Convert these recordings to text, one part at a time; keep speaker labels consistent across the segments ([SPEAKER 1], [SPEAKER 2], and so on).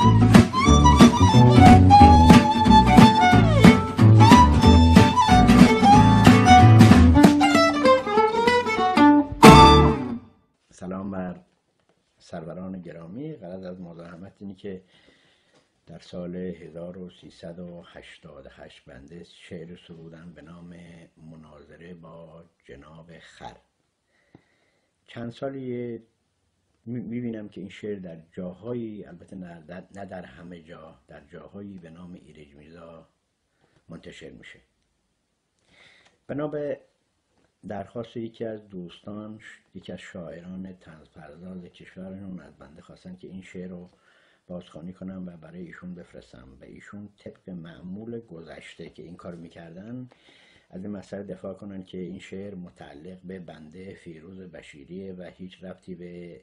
[SPEAKER 1] سلام بر سروران گرامی. غرض از مزاحمت اینی که در سال 1388 بنده شعر سرودم به نام مناظره با جناب خر. چند سالی میبینم که این شعر در جاهایی، البته نه در همه جا، در جاهایی به نام ایرج میرزا منتشر میشه. بنا به درخواست یکی از دوستان، یکی از شاعران طنزپرداز کشورمون، از بنده خواستن که این شعر رو بازخوانی کنم و برای ایشون بفرستم و ایشون طبق معمول گذشته که این کار میکردن از این مسئله دفاع کنن که این شعر متعلق به بنده فیروز بشیریه و هیچ ربطی به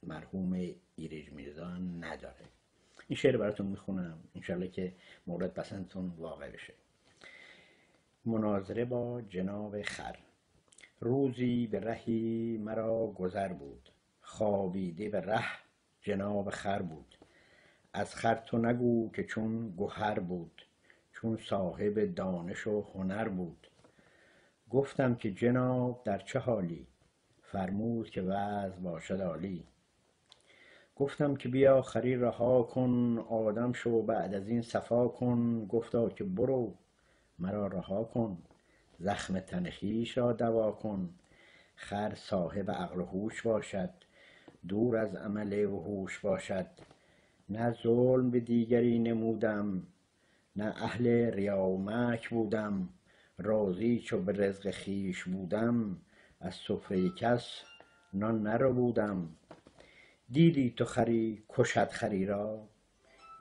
[SPEAKER 1] مرحوم ایرج میرزا نداره. این شعر براتون میخونم، انشالله که مورد پسندتون واقع بشه. مناظره با جناب خر. روزی به رهی مرا گذر بود، خوابیده به ره جناب خر بود. از خر تو نگو که چون گهر بود، چون صاحب دانش و هنر بود. گفتم که جناب در چه حالی، فرمود که وضع باشد عالی. گفتم که بیا خری رها کن، آدم شو بعد از این صفا کن. گفتا که برو مرا رها کن، زخم تن خویش را دوا کن. خر صاحب عقل و هوش باشد، دور از عمل وحوش باشد. نه ظلم به دیگری نمودم، نه اهل ریا و مکر بودم. راضی چو به رزق خویش بودم، از سفره کس نان نربودم. دیدی تو خری کشد خری را،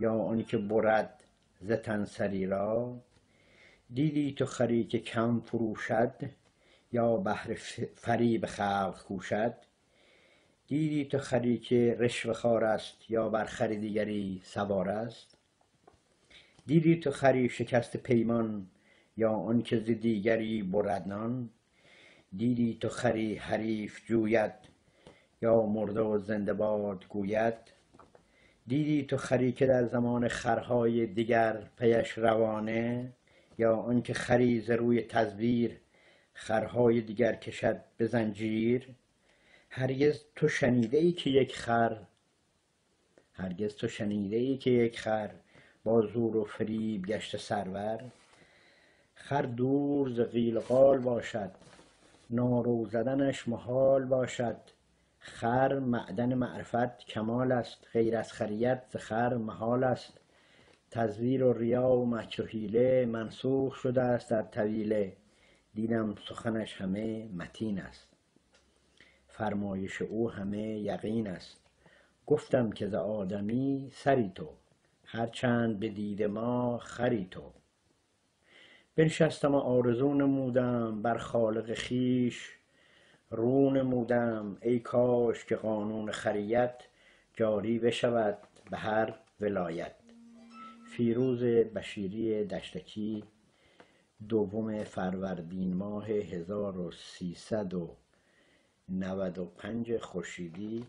[SPEAKER 1] یا آنکه برد ز تن سری را. دیدی تو خری که کم فروشد، یا بهر فریب خلق کوشد. دیدی تو خری که رشوه خوار است، یا بر خر دیگری سوار است. دیدی تو خری شکست پیمان، یا آنکه ز دیگری برد نان. دیدی تو خری حریف جوید، یا مرده و زنده باد گوید. دیدی تو خری که در زمان خرهای دیگر پیش روانه، یا آنکه خری ز روی تزویر خرهای دیگر کشد به زنجیر. هرگز تو شنیده ای که یک خر با زور و فریب گشته سرور. خر دور ز قیل و قال باشد، نارو زدنش محال باشد. خر معدن معرفت کمال است، غیر از خریت ز خر محال است. تزویر و ریا و مکر و حیله، منسوخ شده است در طویله. دیدم سخنش همه متین است، فرمایش او همه یقین است. گفتم که ز آدمی سری تو، هرچند به دید ما خری تو. بنشستم و آرزو نمودم، بر خالق خویش رو نمودم. ای کاش که قانون خریت، جاری بشود به هر ولایت. فیروز بشیری دشتکی، 2 فروردین ماه 1395 خورشیدی.